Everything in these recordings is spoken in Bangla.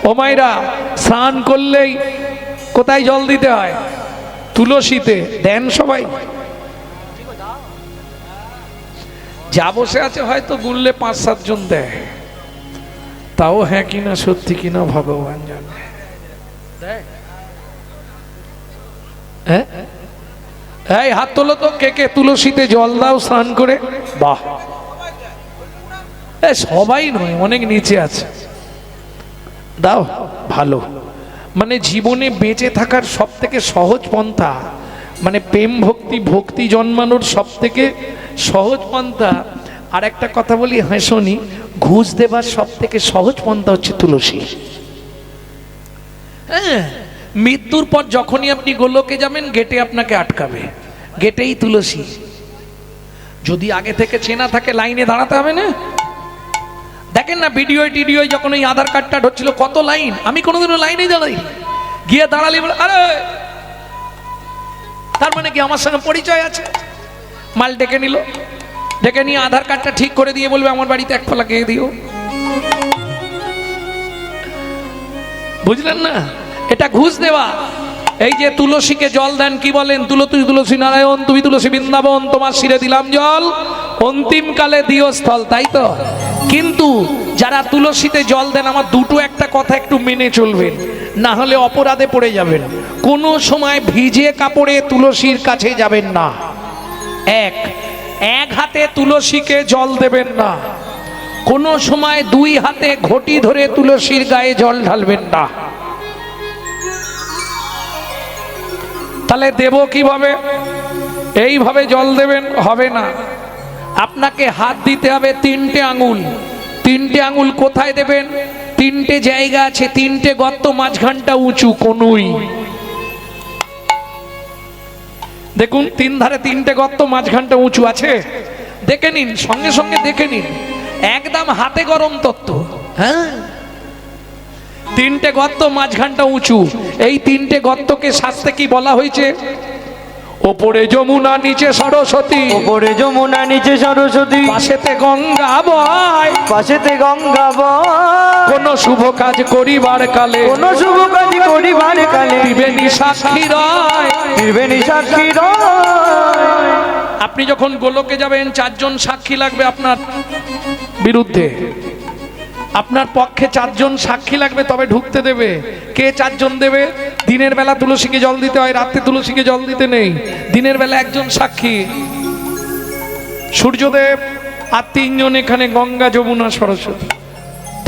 ও মায়েরা, স্নান করলেই কোথায় জল দিতে হয়? তুলসীতে। দেন সবাই? যা বসে আছে হয়তো গুনলে 5-7 জন দেয়, তাও হ্যাঁ কিনা সত্যি কিনা ভগবান জানে। হ্যাঁ, এই হাত তোলো তো, কে কে তুলসীতে জল দাও স্নান করে? বাহ, সবাই নয়, অনেক নিচে আছে, দাও, ভালো। মানে জীবনে বেঁচে থাকার সব থেকে সহজ পন্থা, মানে প্রেম ভক্তি জন্মানোর সব থেকে সহজ পন্থা। আর একটা কথা বলি, হাসনি, ঘুষ দেবার সব থেকে সহজ পন্থা হচ্ছে তুলসী। হ্যাঁ, মৃত্যুর পর যখনই আপনি গোলকে যাবেন, গেটে আপনাকে আটকাবে, গেটেই তুলসী। যদি আগে থেকে চেনা থাকে, লাইনে দাঁড়াতে হবে না। দেখেন না ভিডিও টিডিও, যখন ওই আধার কার্ডটা ঢুকছিল কত লাইন, আমি কোনোদিনও লাইনে দাঁড়াই, গিয়ে দাঁড়ালি বলে আরে, তার মানে কি আমার সঙ্গে পরিচয় আছে। মাল ডেকে নিল, ডেকে নিয়ে আধার কার্ডটা ঠিক করে দিয়ে বলবে আমার বাড়িতে 1 ফলা গিয়ে দিও। বুঝলেন না? এটা ঘুষ দেওয়া। এই যে তুলসীকে জল দেন, কি বলেন? তুলসী নারায়ণ, তুমি তুলসী বৃন্দাবন, তোমার শিরে দিলাম জল, অন্তিম কালে দিও স্থল। তাই তো? কিন্তু যারা তুলসীতে জল দেন, আমার দুটো একটা কথা একটু মেনে চলবেন, না হলে অপরাধে পড়ে যাবেন। কোনো সময় ভিজে কাপড়ে তুলসীর কাছে যাবেন না। এক হাতে তুলসীকে জল দেবেন না। কোনো সময় 2 হাতে ঘটি ধরে তুলসীর গায়ে জল ঢালবেন না। তাহলে দেব কিভাবে? এইভাবে জল দেবেন, হবে না। আপনাকে হাত দিতে হবে 3টে আঙুল। 3টে আঙুল কোথায় দেবেন? 3টে জায়গা আছে, 3টে গর্ত, মাঝখানটা উঁচু, কোনুই। দেখুন 3 ধারে 3টে গর্ত, মাঝখানটা উঁচু আছে, দেখে নিন, সঙ্গে সঙ্গে দেখে নিন, একদম হাতে গরম তত্ত্ব। হ্যাঁ, 3টে গর্ত, মাঝখানটা উঁচু। এই 3টে গর্তকে শাস্ত্রে কি বলা হয়েছে? ওপরে যমুনা, নিচে সরস্বতী। ওপরে যমুনা, নিচে সরস্বতী, পাশেতে গঙ্গা বয়, পাশেতে গঙ্গা বয়। কোন শুভ কাজ করিবার কালে, কোন শুভ কাজ করিবার কালে, ত্রিবেণী সাক্ষী রয়, ত্রিবেণী সাক্ষী রয়। আপনি যখন গোলকে যাবেন, 4 জন সাক্ষী লাগবে আপনার বিরুদ্ধে। আপনার পক্ষে 4 জন সাক্ষী লাগবে, তবে ঢুকতে দেবে। কে 4 জন দেবে? দিনের বেলা তুলসীকে জল দিতে হয়, রাতে তুলসীকে জল দিতে নেই। দিনের বেলা 1 জন সাক্ষী, সূর্যদেব, আর 3 জন এখানে গঙ্গা, যমুনা, সরস্বতী।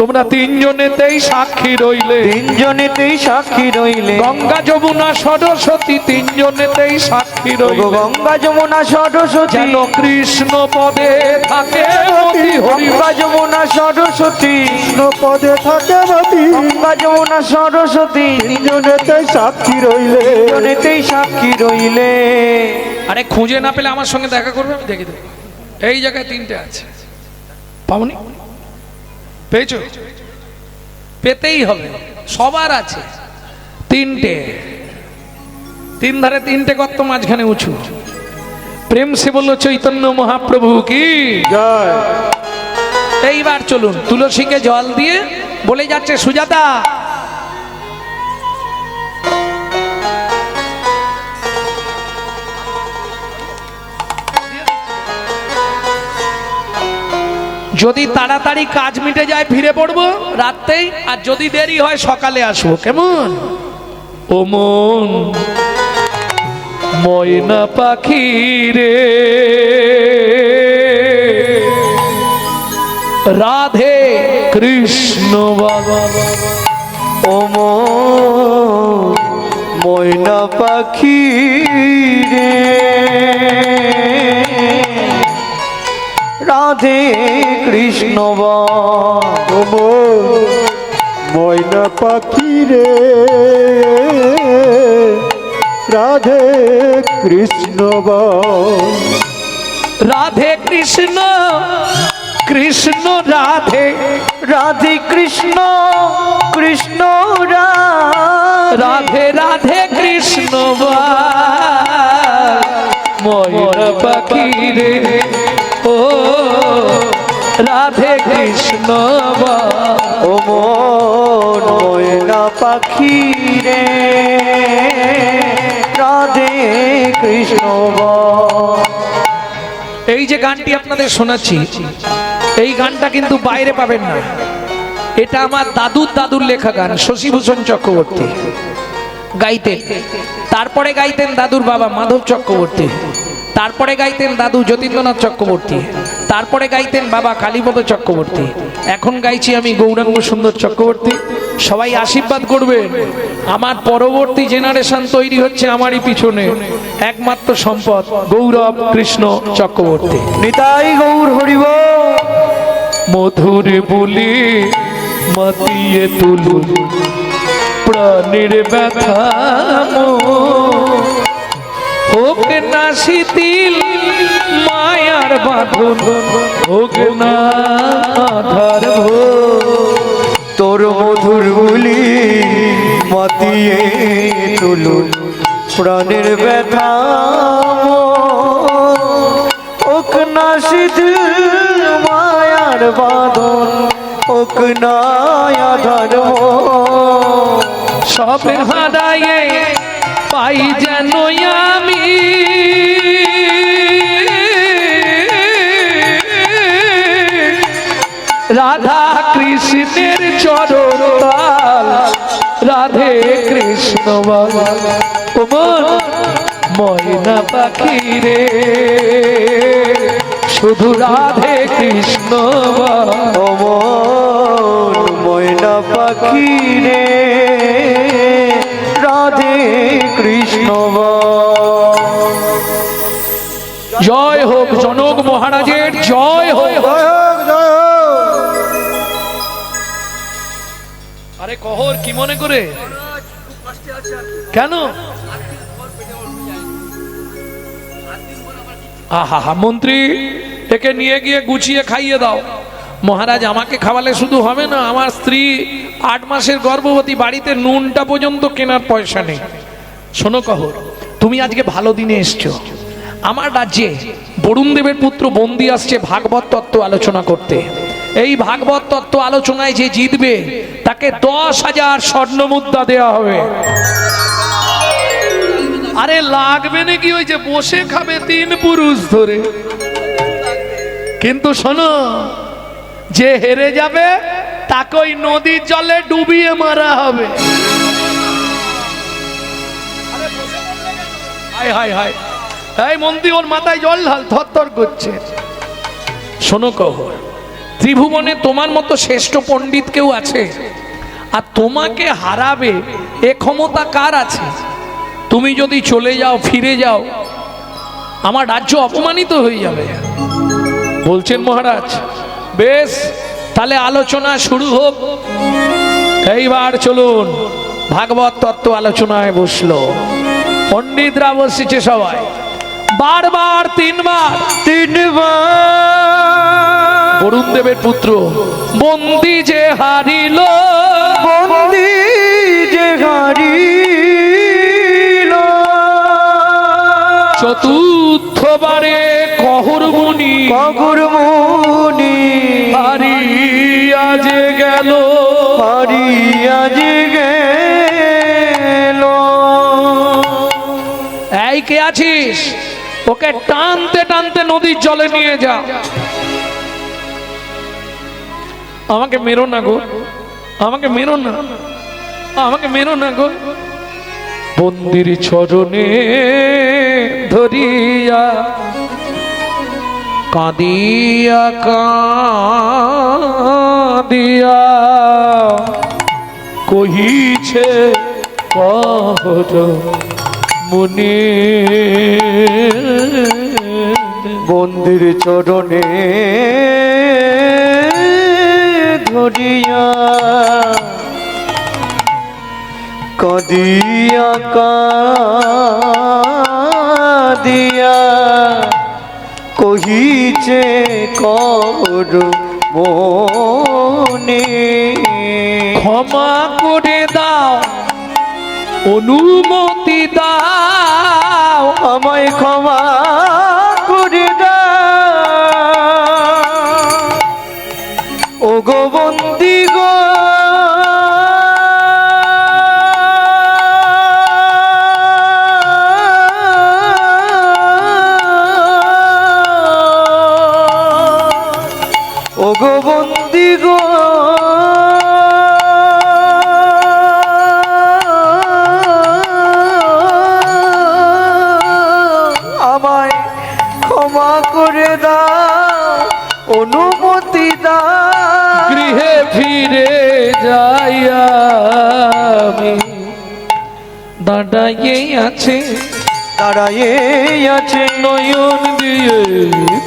তোমরা 3 জনেতেই সাক্ষী রইলে, 3 জনেতেই সাক্ষী রইলে। গঙ্গা, যমুনা, সরস্বতী 3 জনেতেই সাক্ষী রইলে। গঙ্গা, যমুনা, সরস্বতী যেন কৃষ্ণ পদে থাকে মতি। গঙ্গা, যমুনা, সরস্বতী কৃষ্ণ পদে থাকে মতি। গঙ্গা, যমুনা, সরস্বতী 3 জনেতেই সাক্ষী রইলে। 3 জনেতেই সাক্ষী রইলে। আরে খুঁজে না পেলে আমার সঙ্গে দেখা করবে, আমি দেখে দেবো। এই জায়গায় 3টে আছে, পাওনি? পেয়েছো? পেতেই হবে, সবার আছে 3টে। 3 ধারে 3টে গর্ত, মাঝখানে উঁচু। প্রেম সে বলল চৈতন্য মহাপ্রভু কি জয়। এইবার চলুন, তুলসীকে জল দিয়ে বলে যাচ্ছে সুজাতা, যদি তাড়াতাড়ি কাজ মিটে যায় ফিরে পড়বো রাতেই, আর যদি দেরি হয় সকালে আসবো, কেমন? ও মন ময়না পাখি রে, রাধে কৃষ্ণ বাবা। ও ময়না পাখি রে, রাধে কৃষ্ণ ময়না পাখি রে, রাধে কৃষ্ণ রাধে কৃষ্ণ, কৃষ্ণ রাধে, রাধে কৃষ্ণ, কৃষ্ণ রাধে রাধে কৃষ্ণ ময়না পাখি রে, ও রাধে কৃষ্ণ ও মন ময়না পাখি রে রাধে কৃষ্ণ বল। এই যে গানটি আপনাদের শোনাচ্ছি, এই গানটা কিন্তু বাইরে পাবেন না। এটা আমার দাদুর লেখা গান, শশীভূষণ চক্রবর্তী গাইতেন। তারপরে গাইতেন দাদুর বাবা মাধব চক্রবর্তী, তারপরে গাইতেন দাদু যতীন্দ্রনাথ চক্রবর্তী, তারপরে গাইতেন বাবা কালীপদ চক্রবর্তী। এখন গাইছি আমি গৌরাঙ্গ সুন্দর চক্রবর্তী। সবাই আশীর্বাদ করবেন। আমার পরবর্তী জেনারেশন তৈরি হচ্ছে আমারই পিছনে। একমাত্র সম্পদ গৌরব কৃষ্ণ চক্রবর্তী। নিতাই গৌর হরিব। মধুরে বলি মাতিয়ে তুলুন প্রাণের ব্যথা হোক না শিথিল মায়ার বাঁধন, হোক না আধার ভোর। তোর মধুর বুলি মাতিয়ে তুলুন প্রাণের ব্যথা ওক না শিথিল মায়ার বাঁধন, ওক না আধার সব হারায়ে পাই যেন আমি রাধা কৃষ্ণের চরণ তাল, রাধে কৃষ্ণ বল। ও মন ময়না পাখি রে শুধু রাধে কৃষ্ণ বল। অমন ময়না পাখি রে রাধে কৃষ্ণ বল। জয় হোক জনক মহারাজের, জয় হোক। আরে কহর কি মনে করে কেন? আহা মন্ত্রী, একে নিয়ে গিয়ে গুছিয়ে খাইয়ে দাও। মহারাজ আমাকে খাওয়ালে শুধু হবে না, আমার স্ত্রী 8 মাসের গর্ভবতী, বাড়িতে নুনটা পর্যন্ত কেনার পয়সা নেই। শোনো কহর, তুমি আজকে ভালো দিনে এসছো। আমার রাজ্যে বরুণ দেবের পুত্র বন্দি আসছে ভাগবত তত্ত্ব আলোচনা করতে। এই ভাগবত তত্ত্ব আলোচনায় যে জিতবে তাকে 10,000 স্বর্ণ মুদ্রা দেওয়া হবে। আরে লাগবে নাকি, ওই যে বসে খাবে 3 পুরুষ ধরে। কিন্তু শোনো, যে হেরে যাবে তাকে ওই নদীর জলে ডুবিয়ে মারা হবে। হায় হায় হায়, এই মন্ত্রী ওর মাথায় জল ঢাল, থরথর করছে। শোনো কহর, ত্রিভুবনে তোমার মতো শ্রেষ্ঠ পণ্ডিত কেউ আছে? আর তোমাকে হারাবে এ ক্ষমতা কার আছে? তুমি যদি চলে যাও, ফিরে যাও, আমার রাজ্য অপমানিত হয়ে যাবে। বলছেন মহারাজ, বেশ তাহলে আলোচনা শুরু হোক। এইবার চলুন, ভাগবত তত্ত্ব আলোচনায় বসলো। পণ্ডিতরা বসেছে সবাই, বারবার 3 বার বরুণ দেবের পুত্র বন্দি যে হারিল, বন্দি যে হারিল, চতুর্থবারে কহর মুনি, কহর মুনি হারিয়া যে গেল, হারিয়া যে গেল। এই কে আছিস? ওকে টানতে টানতে নদীর জলে নিয়ে যা। আমাকে মেরো না গো, আমাকে মেরো না, আমাকে মেরো না গো। বন্দির চরণে ধরিয়া কাঁদিয়া কাঁদিয়া কহিছে কহর মুনি। বন্দির চরণে ধরিয়া কাঁদিয়া কাঁদিয়া কহিছে কর মনে। ক্ষমা করে দাও, অনুমতি দাও, আমায় ক্ষমা করে দাও ও গো বন্দি গো, অনুমতি দাও গৃহে ফিরে যাই আমি, দাঁড়াইয়ে আছে দাঁড়ায়ে আছে নয়ন দিয়ে,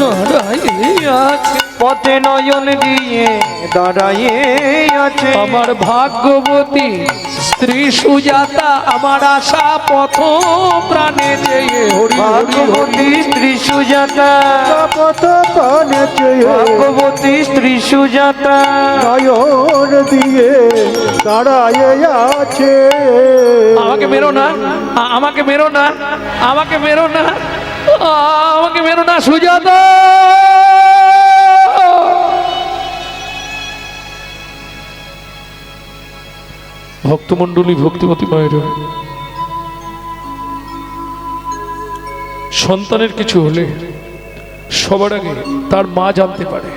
দাঁড়াইয়ে আছে পথে নয়ন দিয়ে দাঁড়ায়ে আছে আমার ভাগ্যবতী স্ত্রী সুজাতা, আমার আশা পথ প্রাণে যেয়ে হরি হরি হরি। ভাগ্যবতী স্ত্রী সুজাতা পথ পানে চেয়ে ভাগ্যবতী স্ত্রী সুজাতা নয়ন দিয়ে দাঁড়ায়ে আছে। আমাকে মেরো না, আমাকে মেরো না, আমাকে মেরো না, আমাকে মেরো না সুজাতা। ভক্তমণ্ডলী, ভক্তিমতী মায়ের সন্তানের কিছু হলে সবার আগে তার মা জানতে পারে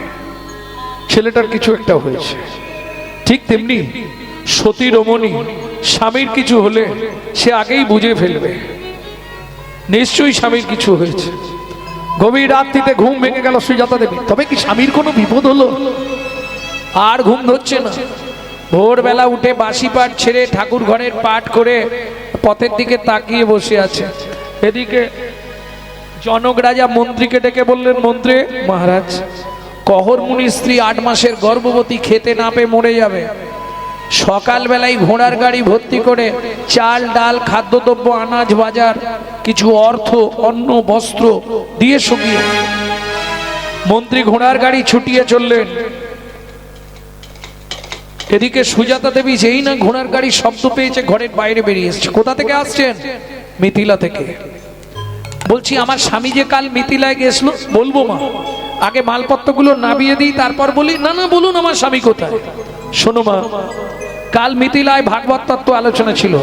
ছেলেটার কিছু একটা হয়েছে। ঠিক তেমনি সতী রমণী স্বামীর কিছু হলে সে আগেই বুঝে ফেলবে নিশ্চয়ই স্বামীর কিছু হয়েছে। গভীর রাত্রিতে ঘুম ভেঙে গেল সুজাতা দেবী, তবে কি স্বামীর কোনো বিপদ হলো? আর ঘুম ধরছে না। ভোরবেলা উঠে বাসি পাঠ ছেড়ে ঠাকুর ঘরের পাঠ করে পথের দিকে তাকিয়ে বসে আছে। এদিকে জনক রাজা মন্ত্রীকে ডেকে বললেন, মন্ত্রী মহারাজ, কহর মুনির স্ত্রী 8 মাসের গর্ভবতী, খেতে না পেয়ে মরে যাবে। সকালবেলায় ঘোড়ার গাড়ি ভর্তি করে চাল ডাল খাদ্যদ্রব্য আনাজ বাজার কিছু অর্থ অন্ন বস্ত্র দিয়ে সঙ্গিয়ে মন্ত্রী ঘোড়ার গাড়ি ছুটিয়ে চললেন। এদিকে সুজাতা দেবী যেই না ঘোড়ার গাড়ি শব্দ পেয়েছে ঘরের বাইরে বেরিয়ে এসছে। কোথা থেকে আসছেন? মিথিলা থেকে। বলছি আমার স্বামী যে কাল মিথিলায় গেছিল। বলবো মা, আগে মালপত্রগুলো নামিয়ে দিই তারপর বলি। না না, বলুন আমার স্বামী কোথায়। শোনো মা, কাল মিথিলায় ভাগবত তত্ত্ব আলোচনা ছিল।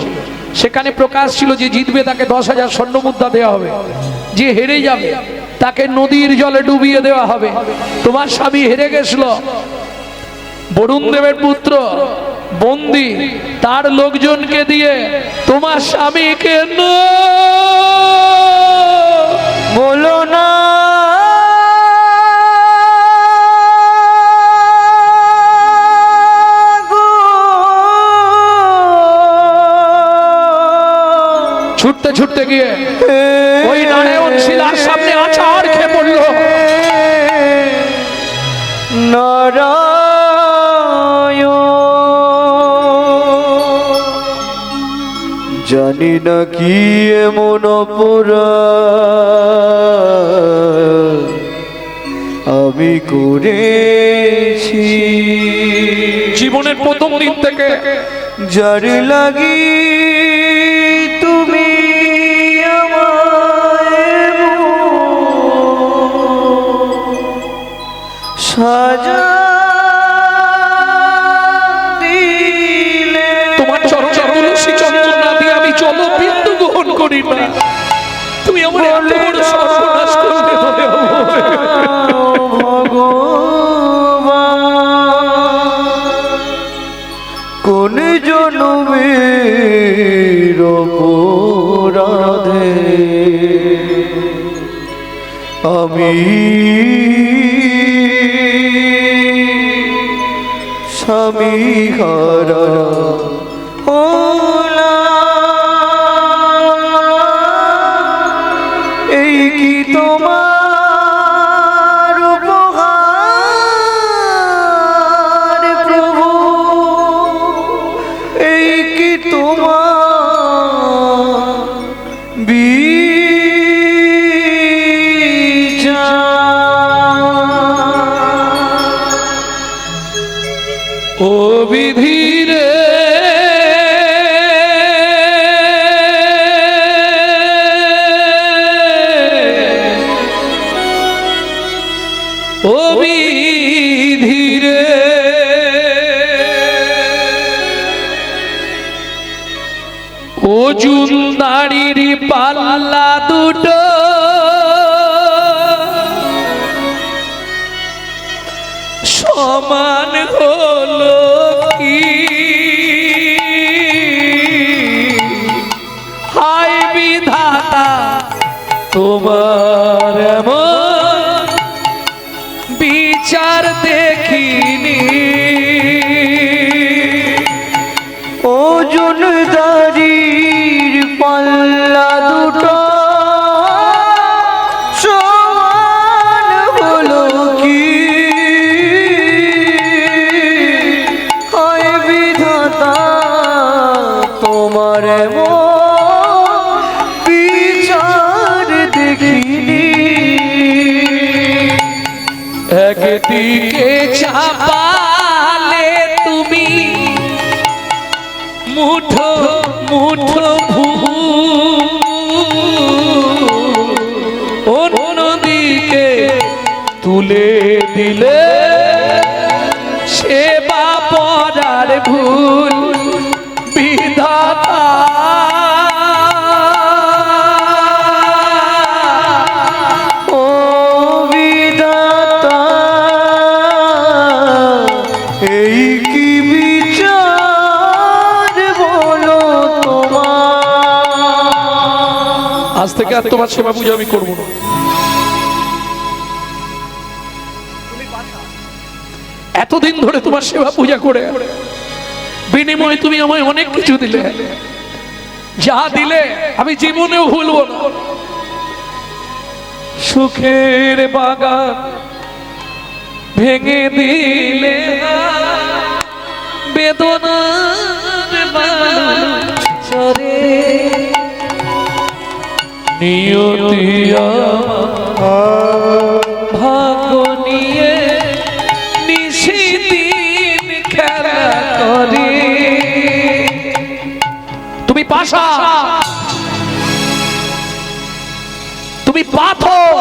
সেখানে প্রকাশ ছিল যে জিতবে তাকে 10,000 স্বর্ণ মুদ্রা দেওয়া হবে, যে হেরে যাবে তাকে নদীর জলে ডুবিয়ে দেওয়া হবে। তোমার স্বামী হেরে গেছিল, বরুণ দেবের পুত্র বন্দী, তার লোকজনকে দিয়ে তোমার স্বামীকে বলো না ছুটতে ছুটতে গিয়ে ওই নারায়ণ শিলার সামনে আছাড় খেয়ে পড়ল। জানি না কি এমন অপরাধ আমি করেছি, জীবনের প্রথম দিন থেকে যার লাগি তুমি আমায় সাজা দিলে, তোমার চরণ তুলসী চন্দন না দিয়ে আমি জলবিন্দু গ্রহণ করি না। তুমি আমার এত বড় সর্বনাশ করতে হবে কোন জনমের অপরাধে আমি স্বামী হারা হলাম। এই কি তোমার উপহার প্রভু, এই কি তোমার বিচার। ও বিধিরে ও বিধিরে ও জুনদাড়ির পাল্লা দুটো সমান হলো কি, হায় বিধাতা তোমার এমন বিচার। ওজনদারির পাল্লা দুটো সমান হলো কি? হয় বিধাতা তোমার এমন বিচার দেখিনি। একদিকে চাপালে তুমি মুঠো মুঠো অন্যদিকে তুলে দিলে সেবা পরার ভুল বিধাতা। ও বিধাতা, এই কি বিচার বলো তোমার? আজ থেকে আর তোমার সেবা পূজা আমি করবো না। এতদিন ধরে তোমার সেবা পূজা করে বিনিময়ে তুমি আমায় অনেক কিছু দিলে, যা দিলে আমি জীবনেও ভুলবো না। সুখের বাগান ভেঙে দিলে, বেদনার বালু চরে নিয়তিয়া ভাগ্য নিয়ে নিশিদিন খেলা করে। তুমি পাশা, তুমি পাথর,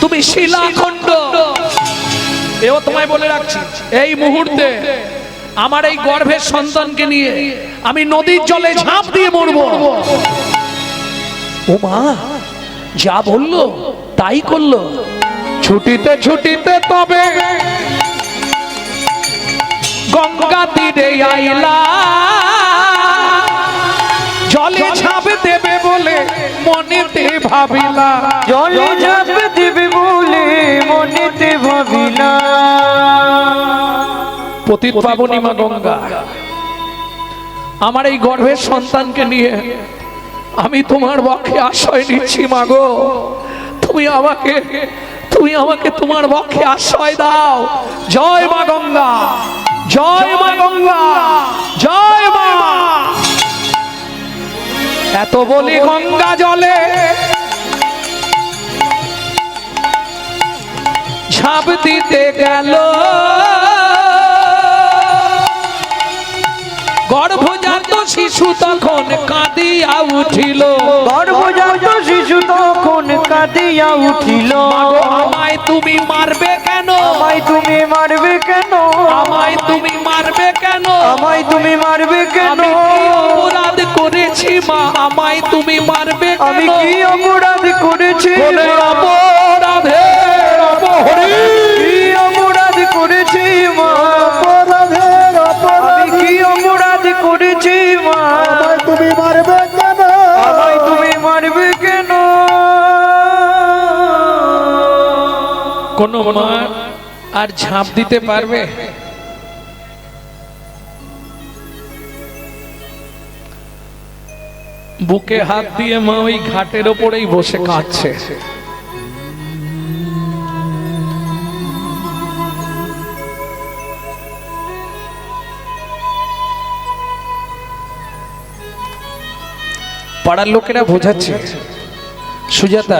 তুমি শিলাখণ্ড। এও তোমায় বলে রাখছি, এই মুহূর্তে আমার এই গর্ভের সন্তানকে নিয়ে আমি নদীর জলে ঝাঁপ দিয়ে মরবো। ও মা যা বললো তাই করলো। ছুটিতে ছুটিতে তবে গঙ্গা তীরে আইলা, জলে ঝাঁপ দেবে বলে মনেতে ভাবিলা। জলে ঝাঁপ দেবে বলে মনেতে ভাবিলা। পতিত পাবনী মা গঙ্গা, আমার এই গর্ভের সন্তানকে নিয়ে আমি তোমার বক্ষে আশ্রয় নিচ্ছি মা গো। তুমি আমাকে তোমার বক্ষে আশ্রয় দাও। জয় মা গঙ্গা, জয় মা গঙ্গা, জয় মা। এত বলি গঙ্গা জলে ঝাঁপ দিতে গেল, গর্ভজাত শিশু তখন কাঁদিয়া উঠিল। গর্ভজাত শিশু তখন কাঁদিয়া উঠিল। আমায় তুমি মারবে কেন? আমায় তুমি মারবে কেন? আমায় তুমি মারবে কেন? আমায় তুমি মারবে কেন? আমি কি অপরাধ করেছি মা? আমায় তুমি মারবে কেন? আমি কি অপরাধ করেছি? কোনে অপরাধের অপহরি, কি অপরাধ করেছি মা? অপরাধের আমি কি অপরাধ করেছি মা? আমায় তুমি মারবে কেন? আমায় তুমি মারবে কেন? কোন মা আর ঝাঁপ দিতে পারবে? বুকে হাত দিয়ে মা ওই ঘাটের ওপরেই বসে কাঁদছে। পাড়ার লোকেরা বোঝাচ্ছে, সুজাতা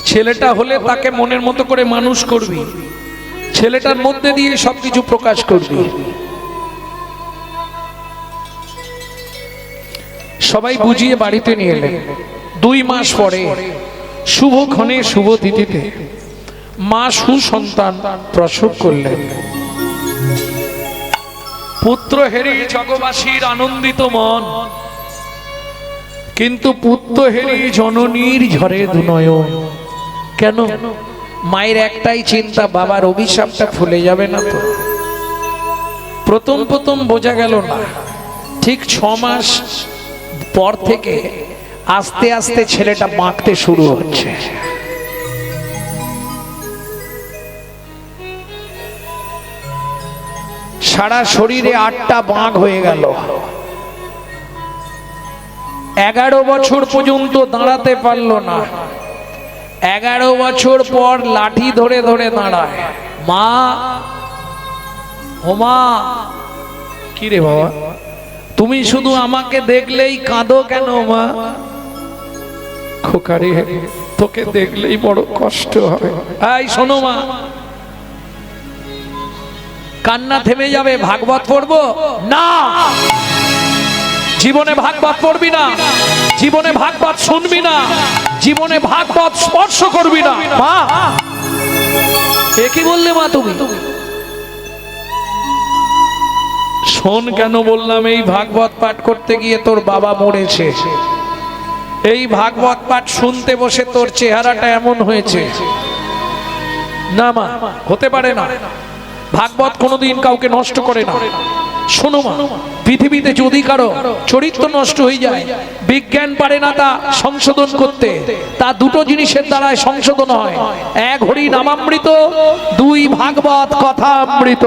ছেলেটা হলে তাকে মনের মতো করে মানুষ করবি, ছেলেটার মধ্যে দিয়ে সবকিছু প্রকাশ করবি। সবাই বুঝিয়ে বাড়িতে নিয়ে এলেন। 2 মাস পরে শুভক্ষণে শুভ তিথিতে মা সুসন্তান প্রসব করলেন। পুত্র হেরি জগবাসীর আনন্দিত মন, কিন্তু পুত্র হেরি জননীর ঝরে দুনয়ন। কেন? মায়ের একটাই চিন্তা, বাবার অভিশাপটা খুলে যাবে না তো। প্রথম বোঝা গেল না, ঠিক 6 মাস পর থেকে আস্তে আস্তে ছেলেটা বাঁকতে শুরু হচ্ছে। সারা শরীরে 8টা বাঁক হয়ে গেল। 11 বছর পর্যন্ত দাঁড়াতে পারলো না। 11 বছর পর লাঠি ধরে ধরে দাঁড়ায়। মা, ও মা, কি রে বাবা, তুমি শুধু আমাকে দেখলেই কাঁদো কেন মা? খোকারে, তোকে দেখলেই বড় কষ্ট হয়। এই শোনো মা, কান্না থেমে যাবে, ভাগবত পড়বো না। জীবনে ভাগবত পড়বি না, জীবনে ভাগবত শুনবি না, জীবনে ভাগবত স্পর্শ করবি না। মা, এ কি বললে মা তুমি? শোন কেন বললাম, এই ভাগবত পাঠ করতে গিয়ে তোর বাবা মরেছে। এই ভাগবত পাঠ শুনতে বসে তোর চেহারাটা এমন হয়েছে। না মা, হতে পারে না। ভাগবত কোনোদিন কাউকে নষ্ট করে না। শোনো মা, পৃথিবীতে যদি কারো চরিত্র নষ্ট হয়ে যায়, বিজ্ঞান পারে না তা সংশোধন করতে। তা দুটো জিনিসের দ্বারাই সংশোধন হয়, 1 হরি নামামৃত, 2 ভাগবত কথা অমৃত।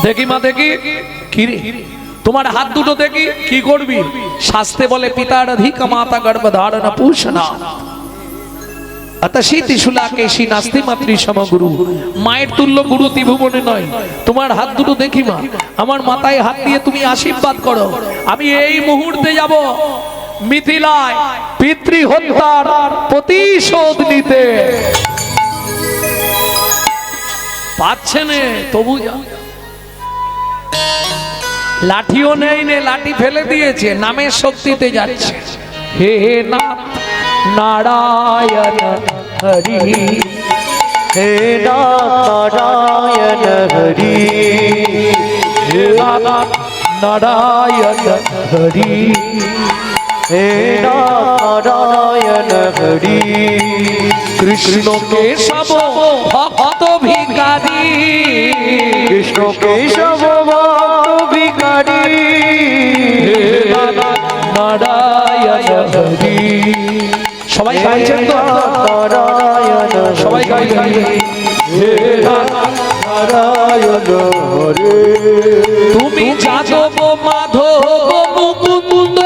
দেখি মা, দেখি কি রে, তোমার হাত দুটো দেখি, কি করবি? শাস্ত্রে বলে পিতার অধিক মাতা গর্ভধারণ পুষনা অতসী ত্রিশুলাকেশী নাস্তি মাতৃ সমগুরু। মায়ের তুল্য গুরু ত্রিভুবনে নয়। তোমার হাত দুটো দেখি মা, আমার মাথায় হাত দিয়ে তুমি আশীর্বাদ করো। আমি এই মুহূর্তে যাব মিথিলায় পিতৃ হত্যার প্রতিশোধ নিতে। পাচ্ছে নে তবু লাঠিও নেই নে, লাঠি ফেলে দিয়েছে, নামের শক্তিতে যাচ্ছে। হে নাথ নারায়ণ হরি, হে নারায়ণ হরি, হে নাথ নারায়ণ হরি, হে নারায়ণ হরি। কৃষ্ণ কেশব ভক্ত ভিখারি, কৃষ্ণ কেশব ভক্ত ভিখারি, হে নাথ নারায়ণ হরি। সবাই গাইছেন তো? নারায়ণ সবাই গাইছেন? হে নারায়ণ হরে, তুমি যাদব মাধব মুকুন্দ,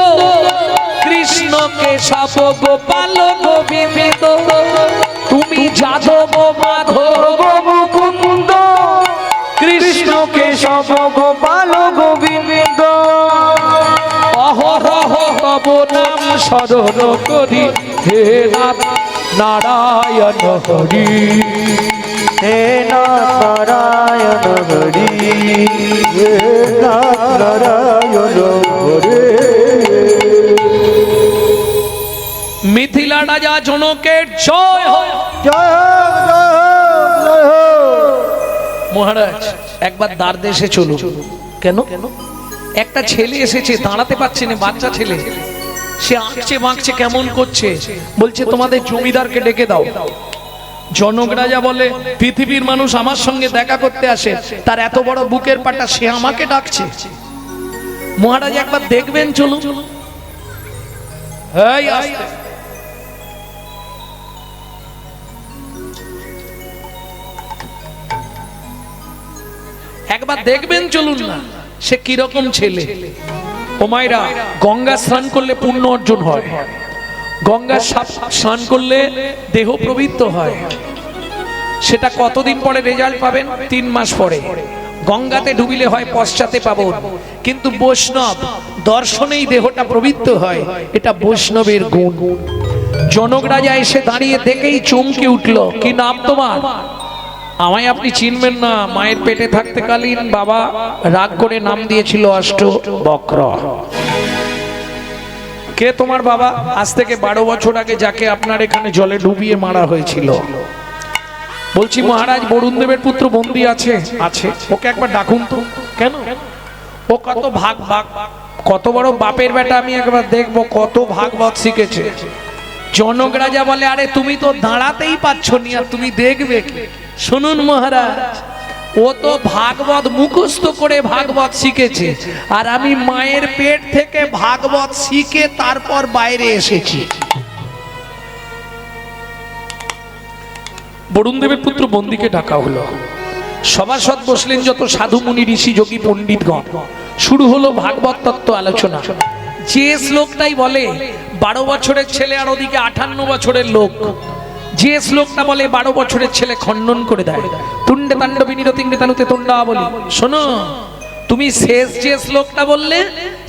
কৃষ্ণ কেশব গোপাল গোবিন্দ। তুমি যাদব মাধব মুকুন্দ, কৃষ্ণ কেশব গোপাল গোবিন্দ। অহরহ তব নাম স্মরণ করি, হে নাথ নারায়ণ হরি, হে নারায়ণ হরি, হে নারায়ণ হরে। মিথিলা রাজা জনকের জয় হয়। জয় হোক, জয় হোক, জয় হোক। মহারাজ, একবার দ্বার দেশে চলুন। কেন? একটা ছেলে এসেছে, দাঁড়াতে পারছে না, বাচ্চা ছেলে। সে আঁকছে বাঁকছে, কেমন করছে। বলছে তোমাদের জমিদারকে ডেকে দাও। জনক রাজা বলে, পৃথিবীর মানুষ আমার সঙ্গে দেখা করতে আসে, তার এত বড় বুকের পাটা, সে আমাকে ডাকছে। মহারাজ একবার দেখবেন, চলুন। এই আস্তে। একবার দেখবেন, চলুন না, সে কিরকম ছেলে। ও মায়েরা, গঙ্গা স্নান করলে পুণ্য অর্জন হয়। গঙ্গা স্নান করলে দেহ পবিত্র হয়। সেটা কতদিন পরে রেজাল্ট পাবেন? 3 মাস পরে। গঙ্গাতে ডুবিলে হয় পশ্চাতে পাবন, কিন্তু বৈষ্ণব দর্শনেই দেহটা পবিত্র হয়। এটা বৈষ্ণবের গুণ। জনক রাজা এসে দাঁড়িয়ে দেখেই চমকে উঠল। কি নাম তোমার? আমায় আপনি চিনবেন না, মায়ের পেটে থাকতে কালীন বাবা রাগ করে নাম দিয়েছিল অষ্টবক্র। কে তোমার বাবা? আজ থেকে 12 বছর আগে যাকে আপনার এখানে জলে ডুবিয়ে মারা হয়েছিল। বলছি মহারাজ, বরুণ দেবের পুত্র বন্দী আছে? আছে। ওকে একবার ডাকুন তো। কেন? ও কত কত বড় বাপের বেটা, আমি একবার দেখবো কত ভাগবত শিখেছে। জনক রাজা বলে, আরে তুমি তো দাঁড়াতেই পাচ্ছ না, আর তুমি দেখবে কি? শুনুন মহারাজ, ও তো ভাগবত মুখস্থ করে ভাগবত শিখেছে, আর আমি মায়ের পেট থেকে ভাগবত শিখে তারপর বাইরে এসেছি। বরুণ দেবের পুত্র বন্দীকে ডাকা হলো। সভাসদ বসলেন যত সাধু মুনি ঋষি যোগী পণ্ডিতগণ। শুরু হলো ভাগবত তত্ত্ব আলোচনা। যে শ্লোকটাই বলে 12 বছরের ছেলে আর ওদিকে 58 বছরের লোক, যে শ্লোকটা বলে 12 বছরের ছেলে খণ্ডন করে দেয়। তুণ্ডে তাণ্ডবী নিরতিঙ্গে তানুতে তুণ্ডা বলি। শোনো, তুমি শেষ যে শ্লোকটা বললে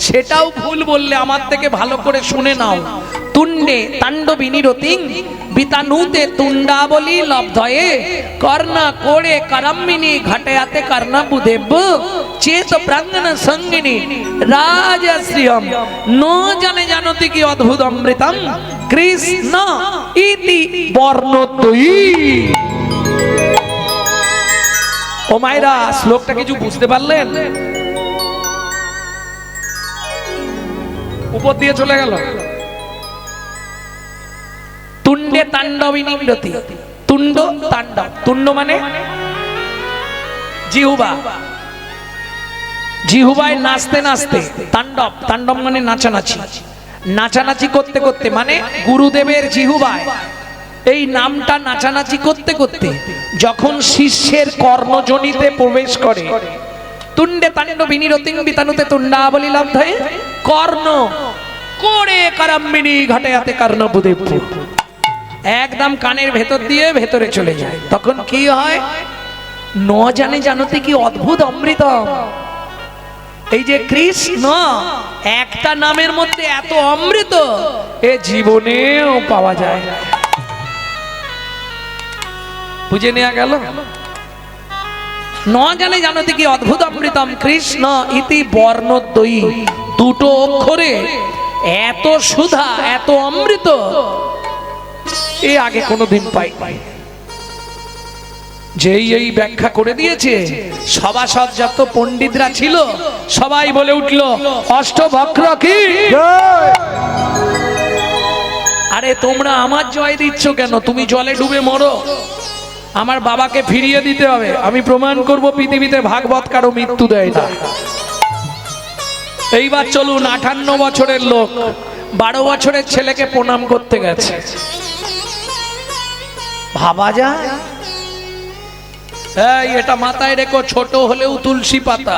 সেটাও ভুল বললে, আমার থেকে ভালো করে শুনে নাও। তুণ্ডে তাণ্ডবী নিরতিং বিতানুতে তুণ্ডাবলি লব্ধয়ে কর্ণা কোড়ে করম্মিনী ঘটয়াতে কর্ণা বুদেব চেত প্রাঙ্গন সঙ্গিনী রাজশ্রিয়ম নো জানে জানতি কি অদ্ভুত অমৃতম কৃষ্ণ ইতি বর্ণদ্বয়ী। ও মায়েরা, শ্লোকটা কিছু বুঝতে পারলেন? উপর দিয়ে চলে গেল। তুণ্ডে তাণ্ডবী নিরতি, তুণ্ড তাণ্ডব, তুণ্ড মানে জিহুবা, জিহুবায় নাচতে নাচতে, তাণ্ডব, তাণ্ডব মানে নাচানাচি, নাচানাচি করতে করতে মানে গুরুদেবের জিহুবায় এই নামটা নাচানাচি করতে করতে যখন শিষ্যের কর্ণজনিতে প্রবেশ করে, তুণ্ডে তাণ্ডবী নিরতিং বিতানুতে তুণ্ডাবলি লব্ধয়ে কর্ণ কোড়ে করম্মিনী ঘটয়াতে কর্ণ বুদেব, একদম কানের ভেতর দিয়ে ভেতরে চলে যায়। তখন কি হয়? ন জানে জানতে কি অদ্ভুত অমৃতম। এই যে কৃষ্ণ, একটা নামের মধ্যে এত অমৃত এ জীবনেও পাওয়া যায় না। বুঝে নেওয়া গেল? ন জানে জানতে কি অদ্ভুত অমৃতম কৃষ্ণ ইতি বর্ণদ্বয়ী, দুটো অক্ষরে এত সুধা, এত অমৃত এ আগে কোনোদিন পাই। যেই এই ব্যাখ্যা করে দিয়েছে, সভাসদ যত পণ্ডিতরা ছিল সবাই বলে উঠল অষ্টবক্র কি জয়। আরে তোমরা আমার জয় দিচ্ছ কেন? তুমি জলে ডুবে মরো, আমার বাবাকে ফিরিয়ে দিতে হবে। আমি প্রমাণ করব পৃথিবীতে ভাগবত কারো মৃত্যু দেয় না। এইবার চলুন, 58 বছরের লোক 12 বছরের ছেলেকে প্রণাম করতে গেছে। ভাবা যায়? এই এটা মাথায় রেখো, ছোট হলেও তুলসী পাতা।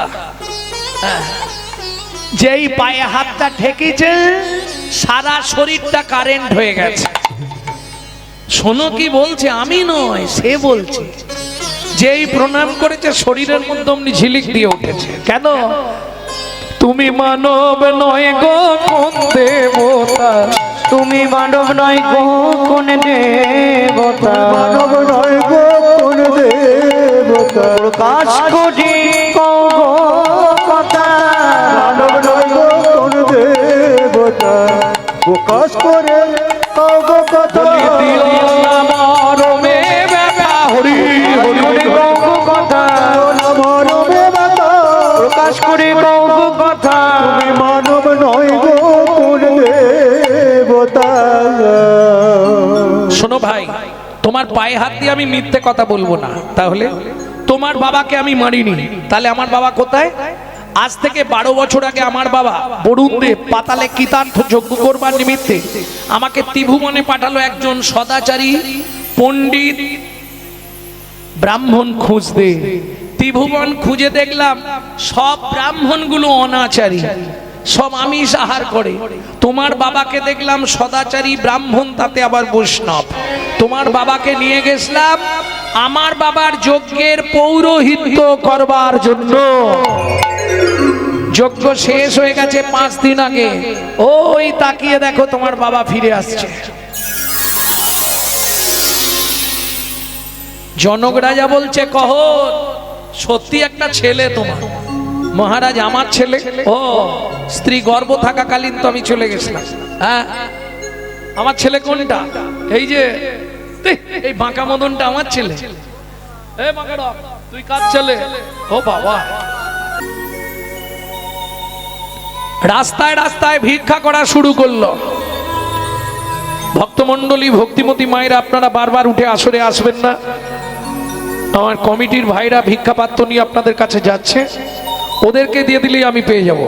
যেই পায়ে হাতটা ঠেকেছে সারা শরীরটা কারেন্ট হয়ে গেছে। শোনো কি বলছে, আমি নয়, সে বলছে। যেই প্রণাম করেছে শরীরের মধ্যে অমনি ঝিলিক দিয়ে উঠেছে। কেন? তুমি মানব নয় গো কোন দেবতা, তুমি মানব নয় গো কোন দেবতা, মানব নয় গো কোন দেবতা, প্রকাশ কোটি কও গো কথা, মানব নয় গো কোন দেবতা, প্রকাশ করে কও গো কথা। মরমে ব্যথা হরি হরি হরি কও গো কথা, মরমে বাতা, প্রকাশ করে কও গো কথা, তুমি মানব নয় গো কোন দেবতা। শোনো ভাই, তোমার পায়ে হাত দিয়ে আমি মিথ্যে কথা বলবো না। তাহলে তোমার বাবাকে আমি মারিনি, তাহলে আমার বাবা কোথায়? আজ থেকে 12 বছর আগে আমার বাবা বরুণদেব পাতালে কৃতার্থ যজ্ঞ করবার নিমিত্তে আমাকে ত্রিভুবনে পাঠালো একজন সদাচারী পণ্ডিত ব্রাহ্মণ খুঁজতে। ত্রিভুবন খুঁজে দেখলাম সব ব্রাহ্মণগুলো অনাচারী, সব আমিষ আহার করে। তোমার বাবাকে দেখলাম সদাচারী ব্রাহ্মণ, তাতে আবার বৈষ্ণব। তোমার বাবাকে নিয়ে গেছিলাম আমার বাবার যজ্ঞের পৌরোহিত্য করবার জন্য। যজ্ঞ শেষ হয়ে গেছে 5 দিন আগে। ওই তাকিয়ে দেখো তোমার বাবা ফিরে আসছে। জনক রাজা বলছে, কহ সত্যি একটা ছেলে তোমার? মহারাজ আমার ছেলে? ও, স্ত্রী গর্ভ থাকাকালীন তো আমি চলে গেছিলাম। হ্যাঁ, আমার ছেলে কোনটা? এই যে এই বাঁকা মদনটা আমার ছেলে। এই বাঁকাটা তুই কার ছেলে? ও বাবা। রাস্তায় রাস্তায় ভিক্ষা করা শুরু করলো। ভক্তমণ্ডলী, ভক্তিমতী মায়েরা, আপনারা বারবার উঠে আসরে আসবেন না। আমার কমিটির ভাইরা ভিক্ষা পাত্র নিয়ে আপনাদের কাছে যাচ্ছে, ওদেরকে দিয়ে দিলেই আমি পেয়ে যাব।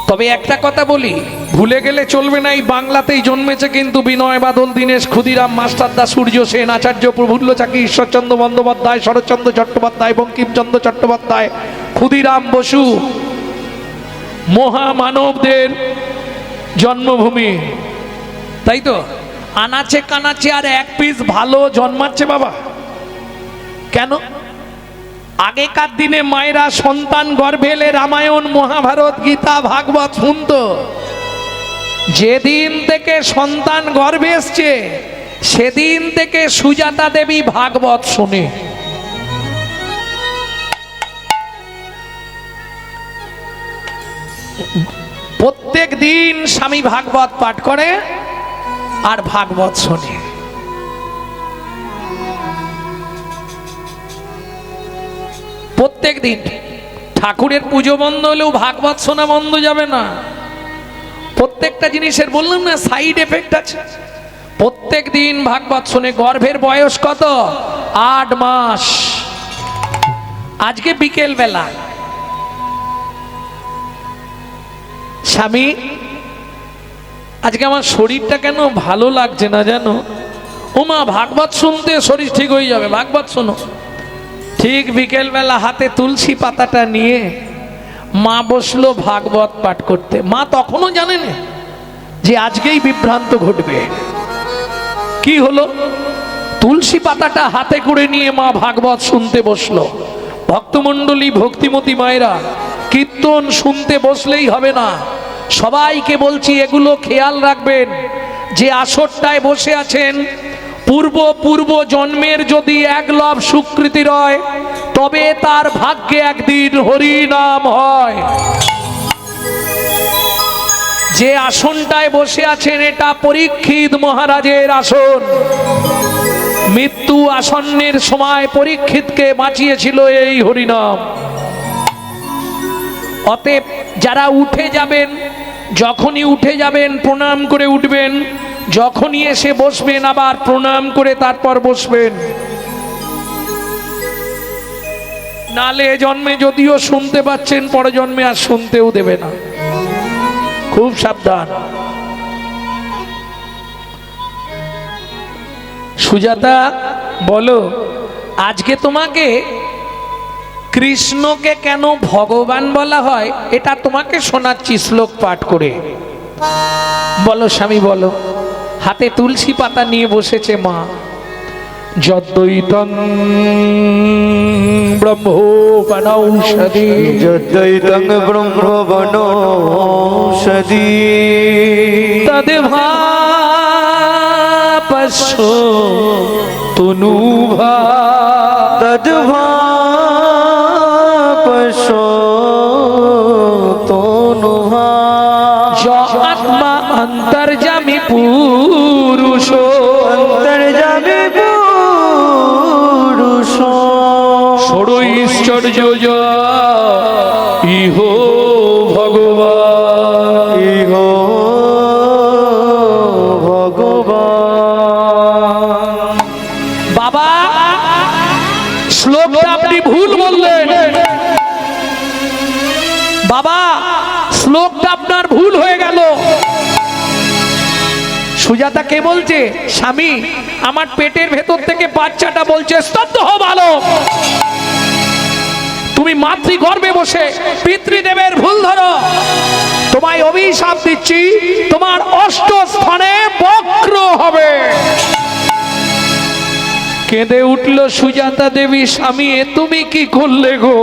তবে একটা কথা বলি, ভুলে গেলে চলবে না, এই বাংলাতেই জন্মেছে কিন্তু বিনয় বাদল, দীনেশ ক্ষুদিরাম, মাস্টারদা, সূর্য সেন, আচার্য প্রফুল্ল চাকি, ঈশ্বরচন্দ্র বন্দ্যোপাধ্যায়, শরৎচন্দ্র চট্টোপাধ্যায়, বঙ্কিমচন্দ্র চট্টোপাধ্যায়, ক্ষুদিরাম বসু, মহামানবদের জন্মভূমি, তাই তো? আনাচে কানাচে আর এক পিস ভালো জন্মাচ্ছে বাবা। কেন? আগেকার দিনে মায়েরা সন্তান গর্ভে এলে রামায়ণ, মহাভারত, গীতা, ভাগবত শুনতো। যেদিন থেকে সন্তান গর্ভে এসছে সেদিন থেকে সুজাতা দেবী ভাগবত শুনে। প্রত্যেক দিন স্বামী ভাগবত পাঠ করে আর ভাগবত শোনে। প্রত্যেক দিন ঠাকুরের পুজো বন্ধ হলেও ভাগবত শোনা বন্ধ যাবে না। প্রত্যেকটা জিনিসের বললাম না সাইড এফেক্ট আছে। প্রত্যেক দিন ভাগবত শোনে। গর্ভের বয়স কত? 8 মাস। আজকে বিকেল বেলা স্বামী, আজকে আমার শরীরটা কেন ভালো লাগছে না জানো? ও মা, ভাগবত শুনতে শরীর ঠিক হয়ে যাবে, ভাগবত শোনো। ঠিক বিকেল বেলা হাতে তুলসী পাতাটা নিয়ে মা বসলো ভাগবত পাঠ করতে। মা তখনও জানে না যে আজকেই বিভ্রান্ত ঘটবে। কি হলো? তুলসী পাতাটা হাতে করে নিয়ে মা ভাগবত শুনতে বসলো। ভক্তমণ্ডলী, ভক্তিমতী মায়েরা, কীর্তন শুনতে বসলেই হবে না, সবাইকে বলছি এগুলো খেয়াল রাখবেন যে আসরটায় বসে আছেন, পূর্ব জন্মের যদি একলব স্বীকৃতি রয় তবে তার ভাগ্যে একদিন হরিনাম হয়। যে আসনটায় বসে আছেন এটা পরীক্ষিত মহারাজের আসন। মৃত্যু আসন্নের সময় পরীক্ষিতকে বাঁচিয়েছিল এই হরিনাম। অতএব যারা উঠে যাবেন, যখনই উঠে যাবেন প্রণাম করে উঠবেন, যখনই এসে বসবেন আবার প্রণাম করে তারপর বসবেন। নালে জন্মে যদিও শুনতে পাচ্ছেন, পরে জন্মে আর শুনতেও দেবে না। খুব সাবধান। সুজাতা বলো, আজকে তোমাকে কৃষ্ণকে কেন ভগবান বলা হয় এটা তোমাকে শোনাচ্ছি শ্লোক পাঠ করে। বলো স্বামী, বলো। হাতে তুলসী পাতা নিয়ে বসেছে মা। যদ্বৈতং ব্রহ্মবনৌষধি, যদ্বৈতং ব্রহ্মবনৌষধি, তদ্ভাপস্য তনুভা, তদ্ভাপস্য তনুভা, আত্মা অন্তর্যামী পুরুষ, অন্তর্যামী পুরুষ, ষড়ৈশ্বর্য ইহ ভগবান, ইহ ভগবান। বাবা, শ্লোকটা আপনি ভুল বললেন। বাবা, শ্লোকটা আপনার ভুল হয়ে গেল। সুজাতা কে বলছে? স্বামী, আমার পেটের ভেতর থেকে বাচ্চাটা বলছে স্তব্ধ হও বালক। তুমি মাতৃগর্ভে বসে পিতৃদেবের ভুল ধরো। তোমায় অভিশাপ দিচ্ছি, তোমার 8 স্থানে বক্র হবে। কেঁদে উঠল সুজাতা দেবী। স্বামী, এ তুমি কি করলে গো?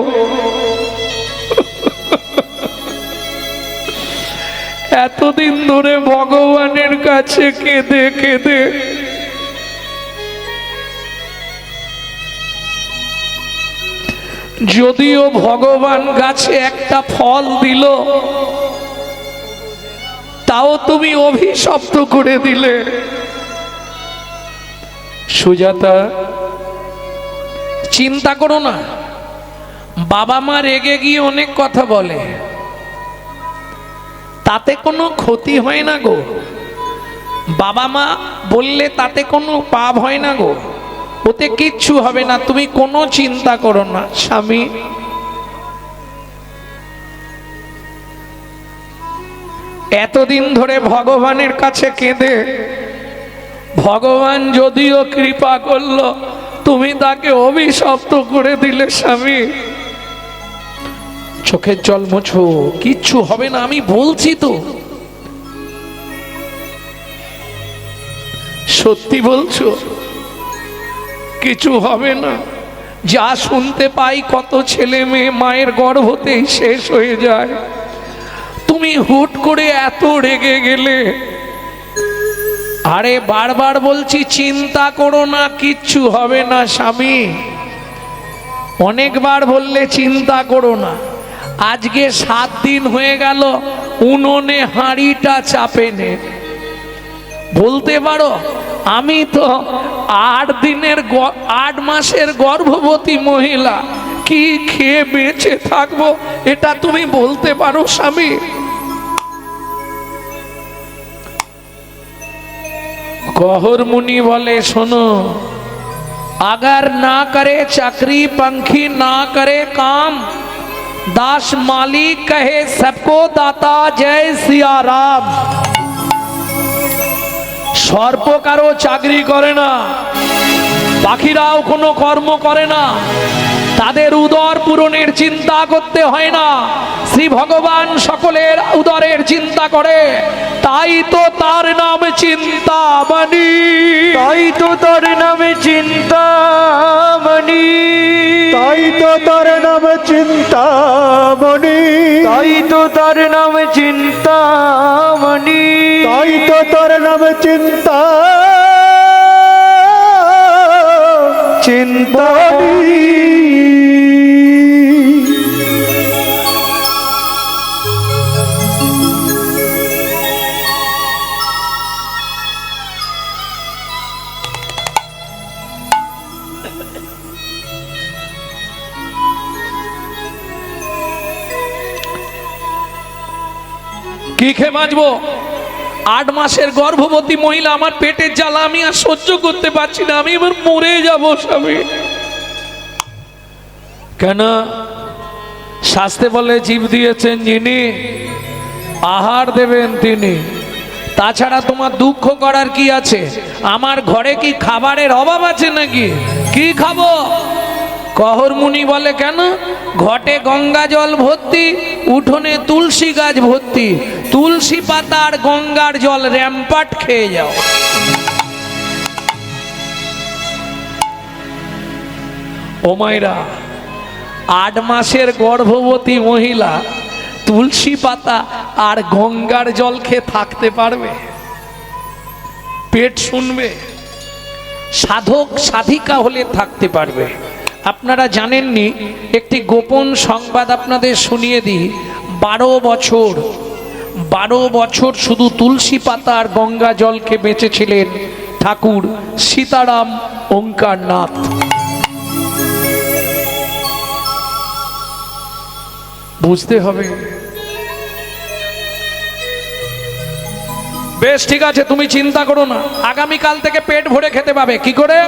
এতদিন ধরে ভগবানের কাছে কেঁদে কেঁদে যদিও ভগবান গাছে একটা ফল দিল, তাও তুমি অভিশপ্ত করে দিলে। সুজাতা, চিন্তা করো না। বাবা মা রেগে গিয়ে অনেক কথা বলে, তাতে কোনো ক্ষতি হয় না গো। বাবা মা বললে তাতে কোনো পাপ হয় না গো, ওতে কিচ্ছু হবে না, তুমি কোনো চিন্তা করো না। স্বামী, এতদিন ধরে ভগবানের কাছে কেঁদে, ভগবান যদিও কৃপা করলো, তুমি তাকে অভিশপ্ত করে দিলে স্বামী। চোখের জল মোছো, কিচ্ছু হবে না, আমি বলছি তো। সত্যি বলছো? কিছু হবে না। যা শুনতে পাই কত ছেলে মেয়ে মায়ের গর্ভতেই শেষ হয়ে যায়, তুমি হুট করে এত রেগে গেলে। আরে বারবার বলছি চিন্তা করো না, কিচ্ছু হবে না স্বামী। অনেকবার বললে চিন্তা করো না। আজকে 7 দিন হয়ে গেল উনুনে হাঁড়িটা চাপে নে। বলতে পারো আমি তো 8 মাসের গর্ভবতী মহিলা, কি খেয়ে বেঁচে থাকবো এটা তুমি বলতে পারো স্বামী? গহর মুনি বলে শোনো, अगर ना करे चाकरी पंखी ना करे काम, दास मालिक कहे सबको दाता जय सिया राम। সর্প কারো চাকরি করে না, পাখিরাও কোনো কর্ম করে না, তাদের উদর পূরণের চিন্তা করতে হয় না, শ্রী ভগবান সকলের উদরের চিন্তা করে। তাই তো তার নাম চিন্তামণি, তাই তো তার নামে চিন্তামণি, তাই তো তার নাম চিন্তামণি, তাই তো তার নামে চিন্তামণি, তাই তো তার নাম চিন্তামণি। কি খেয়ে বাঁচবো? 8 মাসের গর্ভবতী মহিলা, আমার পেটের জ্বালা আমি আর সহ্য করতে পারছি না, আমি এবার মরে যাব স্বামী। কেন? শাস্ত্রে বলে জীব দিয়েছেন যিনি, আহার দেবেন তিনি। তাছাড়া তোমার দুঃখ করার কি আছে? আমার ঘরে কি খাবারের অভাব আছে নাকি? কি খাবো? কহর মুনি বলে কেন? ঘটে গঙ্গা জল ভর্তি, উঠোনে তুলসী গাছ ভর্তি, তুলসী পাতা আর গঙ্গার জল র্যাম্পাট খেয়ে যাও। ও মায়েরা, 8 মাসের গর্ভবতী মহিলা তুলসী পাতা আর গঙ্গার জল খেয়ে থাকতে পারবে? পেট শুনবে? সাধক সাধিকা হলে থাকতে পারবে। আপনারা জানেননি, একটি গোপন সংবাদ আপনাদের শুনিয়ে দিই। 12 বছর শুধু তুলসী পাতা আর গঙ্গা জলকে বেঁচেছিলেন ঠাকুর সীতারাম ওঙ্কারনাথ। বুঝতে হবে। বেশ ঠিক আছে, তুমি চিন্তা করো না, আগামীকাল থেকে পেট ভরে খেতে পাবে। কি করে?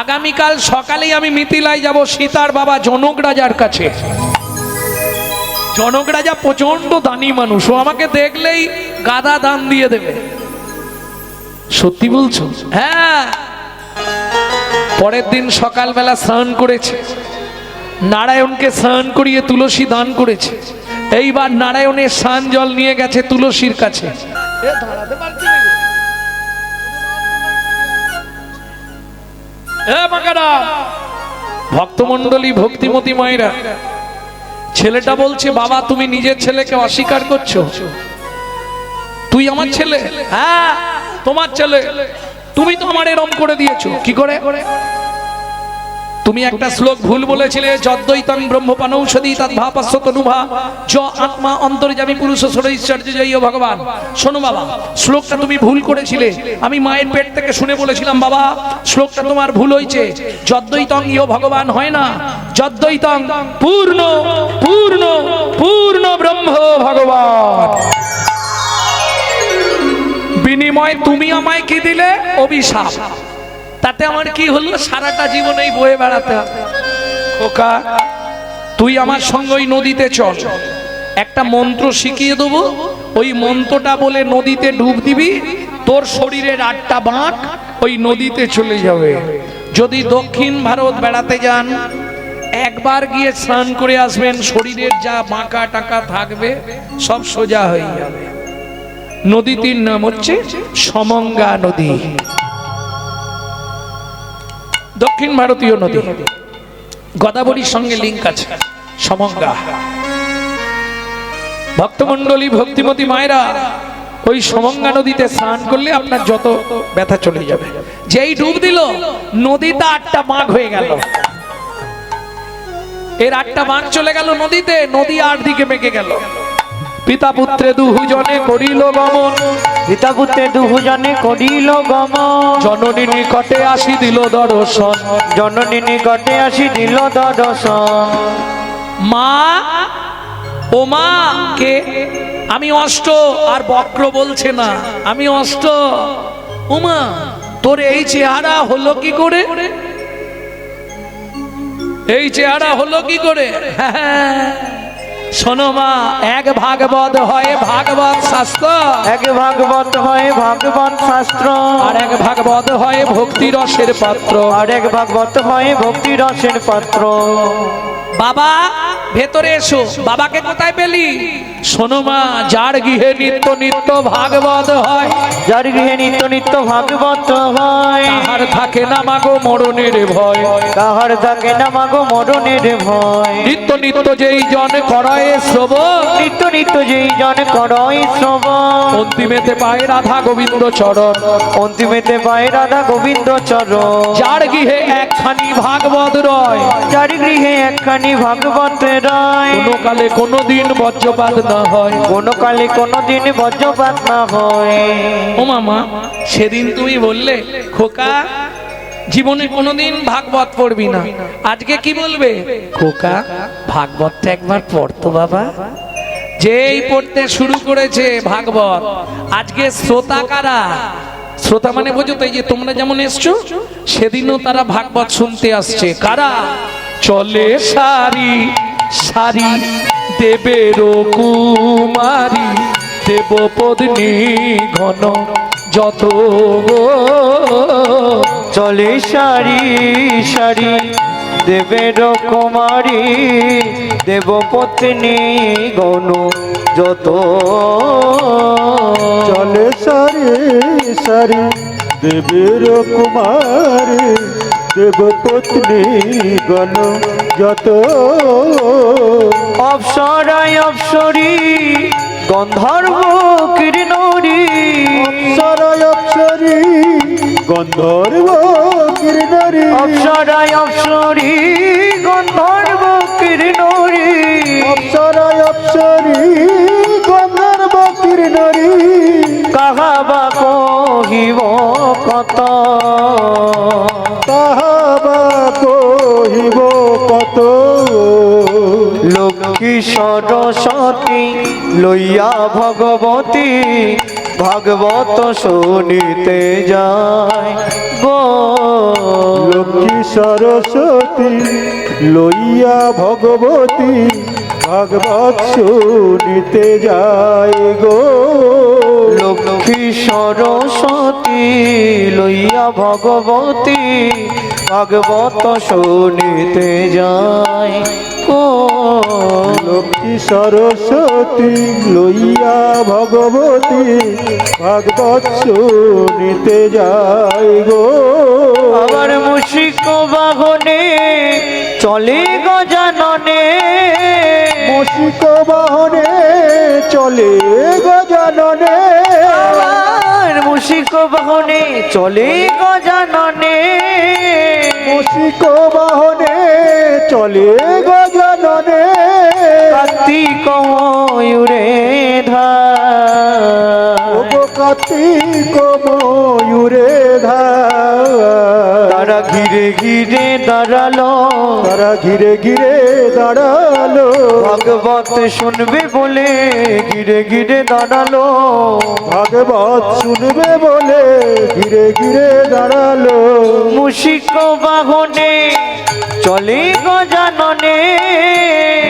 আগামীকাল সকালেই আমি মিথিলায় যাব সীতার বাবা জনক রাজার কাছে। জনক রাজা প্রচন্ড দানি মানুষ, ও আমাকে দেখলেই গাদা দান দিয়ে দেবে। সত্যি বলছো? হ্যাঁ। পরের দিন সকালবেলা স্নান করেছে, নারায়ণকে স্নান করিয়ে তুলসী দান করেছে। এইবার নারায়ণের স্নান জল নিয়ে গেছে তুলসীর কাছে। ভক্তমন্ডলী, ভক্তিমতী মায়েরা, ছেলেটা বলছে বাবা তুমি নিজের ছেলেকে অস্বীকার করছো? তুই আমার ছেলে? হ্যাঁ তোমার ছেলে, তুমি তো আমার এরম করে দিয়েছো। কি করে? তুমি একটা শ্লোক ভুল বলেছিলে, যদ্দৈতং ব্রহ্মপানৌষধি তদ্ভাপস্য তনুভা য আত্মা অন্তর্যামী পুরুষ ষড়ৈশ্বর্য জয় ভগবান। শোনো বাবা, শ্লোকটা তুমি ভুল করেছিলে। আমি মায়ের পেট থেকে শুনে বলেছিলাম বাবা শ্লোকটা তোমার ভুল হয়েছে। যদ্দৈতং ইহ ভগবান হয় না, যদ্দৈতং পূর্ণ পূর্ণ পূর্ণ ব্রহ্ম ভগবান। বিনিময়ে তুমি আমায় কি দিলে? অভিশাপ। তাতে আমার কি হলো? সারাটা জীবন এই বয়ে বেড়াতে হবে। খোকা তুই আমার সঙ্গে ওই নদীতে চল, একটা মন্ত্র শিখিয়ে দেবো, ওই মন্ত্রটা বলে নদীতে ডুব দিবি, তোর শরীরের 8টা বাঁক ওই নদীতে চলে যাবে। যদি দক্ষিণ ভারত বেড়াতে যান, একবার গিয়ে স্নান করে আসবেন, শরীরের যা বাঁকা টাকা থাকবে সব সোজা হয়ে যাবে। নদীটির নাম হচ্ছে সমঙ্গা নদী, দক্ষিণ ভারতীয় নদী, গোদাবরীর সঙ্গে লিঙ্ক আছে সমঙ্গা। ভক্তমণ্ডলী, ভক্তিমতী মায়েরা, ওই সমঙ্গা নদীতে স্নান করলে আপনার যত ব্যথা চলে যাবে। যেই ডুব দিল, নদীতে 8টা বাঁক হয়ে গেল, এর 8টা বাঁক চলে গেল নদীতে, নদী 8 দিকে বেঁকে গেল। পিতা পুত্রে দুজনে করিল গমন, পিতা পুত্রে দুজনে করিল গমন, জননী নিকটে আসি দিল দর্শন। জননী নিকটে আসি দিল দর্শন। মা, ও মা, কে? আমি অষ্ট। আর বক্র বলছে না আমি অষ্ট। ওমা, তোর এই চেহারা হলো কি করে? এই চেহারা হলো কি করে? শোনো মা, এক ভাগবত হয় ভাগবত শাস্ত্র, এক ভাগবত হয় ভাগবত শাস্ত্র, আর এক ভাগবত হয় ভক্তি রসের পাত্র। আর এক ভাগবত হয় ভক্তি রসের পাত্র। বাবা, ভেতরে এসো। বাবাকে কোথায় পেলি? শোনো মা, যার গৃহে নিত্য নিত্য ভাগবত হয়, যার গৃহে নিত্য নিত্য ভাগবত হয়, তাহার থাকে না মাগো মরণের ভয়। তাহার থাকে না মাগো মরণের ভয়। নিত্য নিত্য যেই জন করায় শ্রবণ, নিত্য নিত্য যেই জন করয় শ্রবণ, অন্তিমেতে পায় রাধা গোবিন্দ চরণ। অন্তিমেতে পায় রাধা গোবিন্দ চরণ। যার গৃহে একখানি ভাগবত রয়, যার গৃহে একখানি ভাগবত রয়, কোনো কালে কোনো দিন বজ্রপাত না হয়। কোনো কালে কোনো দিন বজ্রপাত না হয়। ও মামা, সেদিন তুমি বললে খোকা জীবনে কোনোদিন ভাগবত পড়বি না, আজকে কি বলবে? খোকা, ভাগবতটা একবার পড়তো বাবা। যেই পড়তে শুরু করেছে ভাগবত, আজকে শ্রোতা কারা? শ্রোতা মানে বোঝো তো, এই যে তোমরা যেমন এসছো, সেদিনও তারা ভাগবত শুনতে আসছে। কারা? চলে সারি সারি দেবের কুমারী, দেব পত্নী ঘন যত গো। চলে সারি সারি দেবের কুমারী, দেবপত্নী গণ যত। চলে সারি সারি দেবের কুমারী, দেবপত্নী গণ যত। অপ্সরায় অপ্সরী গন্ধর্ব কিরণরী, অপ্সরায় অপ্সরী গন্ধর্ব কিরণরী, অপ্সরায় অপ্সরী গন্ধর্ব কিরণরী, অপ্সরায় অপ্সরী গন্ধর্ব কিরণরী। কাহাবা কহিব কত, তাহাবা কহিব কত। লক্ষ্মী সরস্বতী লইয়া ভগবতী, ভাগবত শুনিতে যায় গো। লক্ষ্মী সরস্বতী লইয়া ভগবতী, ভাগবত শুনিতে যায় গো। লক্ষ্মী সরস্বতী লইয়া ভগবতী, ভাগবত শুনিতে যায় গো। লক্ষ্মী সরস্বতী লইয়া ভগবতী, ভাগবত শুনিতে যায় গো। আবার মুশিক বাহনে চলে গজাননে, মুশিক বাহনে চলে গজাননে, আবার মুশিক বাহনে চলে গজাননে, মুশিক বাহনে চলে গজাননে। কার্তিক ময়ূরে ধার, কার্তিক ময়ূরে ধার। তারা ঘিরে ঘিরে দাঁড়ালো, তারা ঘিরে ঘিরে দাঁড়ালো, ভাগবত শুনবে বলে ঘিরে ঘিরে দাঁড়ালো, ভাগবত শুনবে বলে ঘিরে ঘিরে দাঁড়ালো। মুশিক বাহনে চলে গজাননে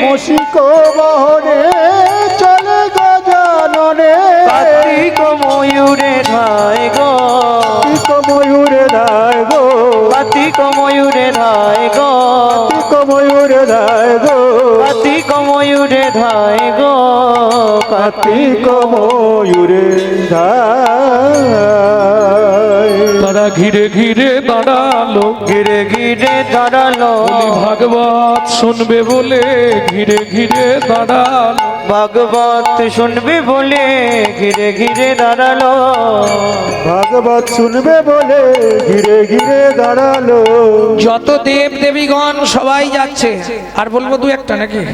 মশিক বহনে চলে গজাননে কার্তিক ময়ূরে ধায় গো কার্তিক ময়ূরে ধায় গো কার্তিক ময়ূরে ধায় গো কার্তিক ময়ূরে ধায় গো কার্তিক ময়ূরে ধায় গো কার্তিক ময়ূরে ধায় তারা ঘিরে ঘিরে দাঁড়ালো, ঘিরে ঘিরে দাঁড়ালো বলি ভাগবত শুনবে বলে ঘিরে ঘিরে দাঁড়ালো। ভাগবত শুনবে বলে ঘিরে ঘিরে দাঁড়ালো ভাগবত শুনবে বলে ঘিরে ঘিরে দাঁড়ালো। যত দেব দেবীগণ সবাই যাচ্ছে, আর বলবো দু একটা নাকি।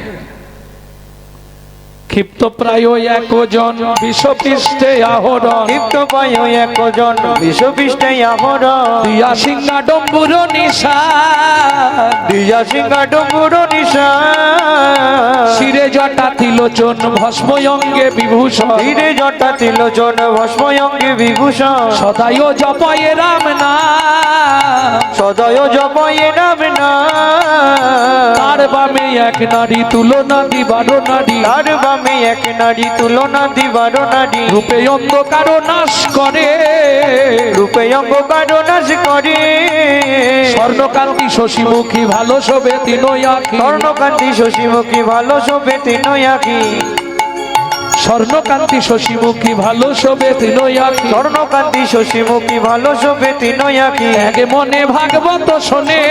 ক্ষিপ্ত প্রায় একজন বিষপৃষ্ঠে আহরণ, দীপ্ত পায় একজন বিশ্বপৃষ্ঠে আহর দিয়া সিংহা ডম্বুর নিশা, দিয়া সিংহা ডম্বুর নিশা শিরে জটা তিলোচন ভস্ম অঙ্গে বিভূষণ, ধীরে জটা তিলোচন ভস্ম অঙ্গে বিভূষণ সদায় জপয়ে রাম নাম, সদয় জপয়ে নাম না তার বামে এক নারী তুলনা দিবার নারী, তার বামে এক নারী তুলনা দিবার নারী রূপে অন্ধকার নাশ করে, রূপে অঙ্গকার নাশ করে স্বর্ণকান্তি শশীমুখী ভালো শোভে তিনই আঁখি, স্বর্ণকান্তি শশীমুখী ভালো শোভে তিনই আঁখি স্বর্ণকান্তি শশীমুখী ভালো শোভে তিনই আঁখি, স্বর্ণকান্তি শশীমুখী ভালো শোভে তিনই আঁখি এক মনে ভাগবত শোনে,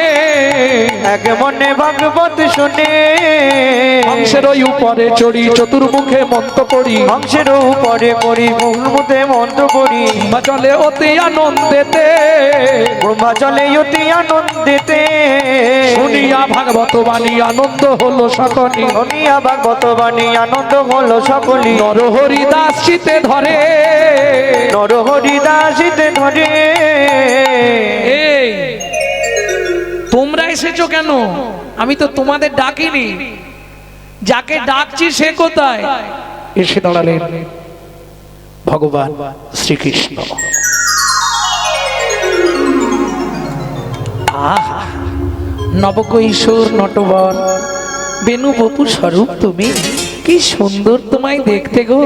এক মনে ভাগবত শুনে হংসের ওই উপরে চড়ি চতুর্মুখে মন্ত্র পড়ি, হংসের উপরে করি মুখে মন্ত্র করি বা চলে অতি আনন্দেতে, ব্রহ্মাচলে অতি আনন্দেতে শুনিয়া ভাগবত বাণী আনন্দ হলো সকলি, শুনিয়া ভাগবত বাণী আনন্দ হলো সকলি নরহরি দাস চিতে ধরে। নরহরি দাসিতে ধরে এই তোমরা এসেছো কেন? আমি তো তোমাদের ডাকিনি, যাকে ডাকছি সে কোথায়? এসে দাঁড়ালেন ভগবান শ্রীকৃষ্ণ। আহা, নবকৈশোর নটবর বেনু বপু স্বরূপ তুমি, কি সুন্দর তোমায় দেখতে গো।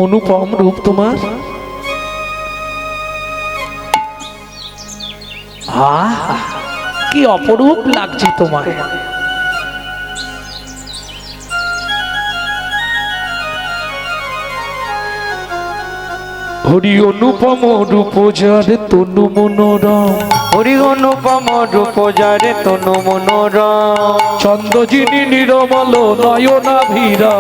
অনুপম রূপ তোমার, আহা কি অপরূপ লাগছে তোমায়। হরি অনুপম রূপ যার তনু মনোরম, হরি অনুপম রূপ যারে তনু মনোরম চন্দ্রজিনী নিরমল নয়নাভিরা,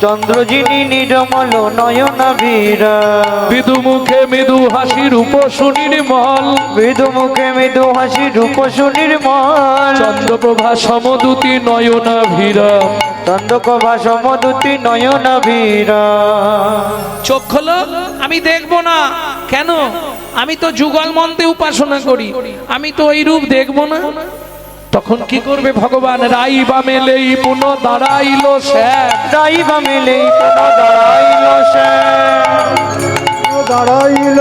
চন্দ্রজিনী নিরমল নয়নাভিরা মৃদু মুখে মৃদু হাসি রূপ সুনির্মল, মৃদু মুখে মৃদু হাসি রূপ সুনির্মল চন্দ্রপ্রভা সমদূতি নয়নাভিরা, চন্দ্রকভা সমদূতি নয়নাভিরা। চোখ খোলো, আমি দেখবো না। কেন? আমি তো যুগল মন্ত্রে উপাসনা করি, আমি তো ওই রূপ দেখবো না। তখন কি করবে ভগবান? রাই বা মেলেই পুনঃ দাঁড়াইল শ্যাম, রাই বা মেলেই পুনঃ দাঁড়াইল শ্যাম, দাঁড়াইল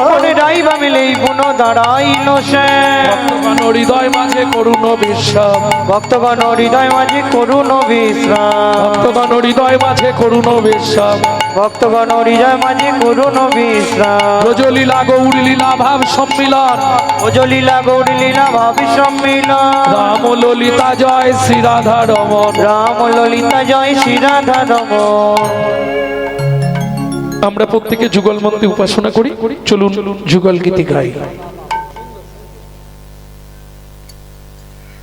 মনে রাই বা মেলেই পুনঃ দাঁড়াইল শ্যাম। ভক্তগণ হৃদয় মাঝে করুণ বিশ্রাম, ভক্তগণ হৃদয় মাঝে করুণ বিশ্রাম, ভক্তগণ হৃদয় মাঝে করুণ বিশ্রাম, ভক্তগণ হৃদয় মাঝে করুণ বিশ্রাম। ব্রজলীলা গৌরলীলা ভাব সম্মিলন, ওজলীলা গৌরলীলা ভাবি সম্মিলন, রাম ললিতা জয় শ্রী রাধা রমন। রাম ললিতা জয় শ্রী রাধা রমন। আমরা প্রত্যেকে যুগল মন্ত্রে উপাসনা করি, চলুন যুগল গীতি গাই।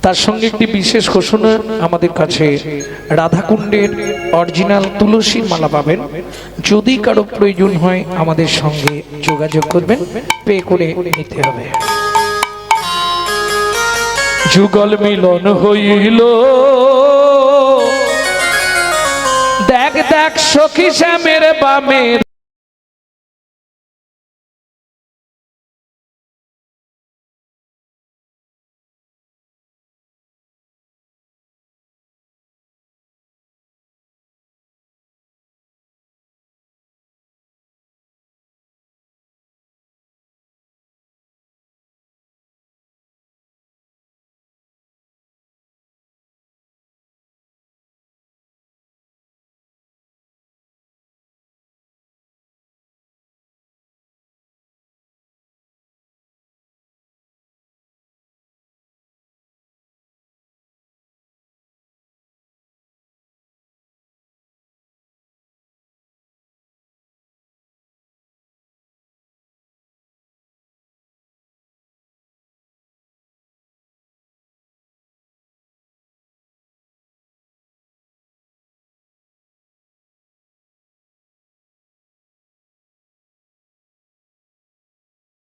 তার সঙ্গে একটি বিশেষ ঘোষণা, আমাদের কাছে রাধাকুণ্ডের অরিজিনাল তুলসী মালা পাবেন। যদি কারো প্রয়োজন হয় আমাদের সঙ্গে যোগাযোগ করবেন, পে করে নিতে হবে। যুগল মিলন হইল, দেখ দেখ সখী শ্যামের বামের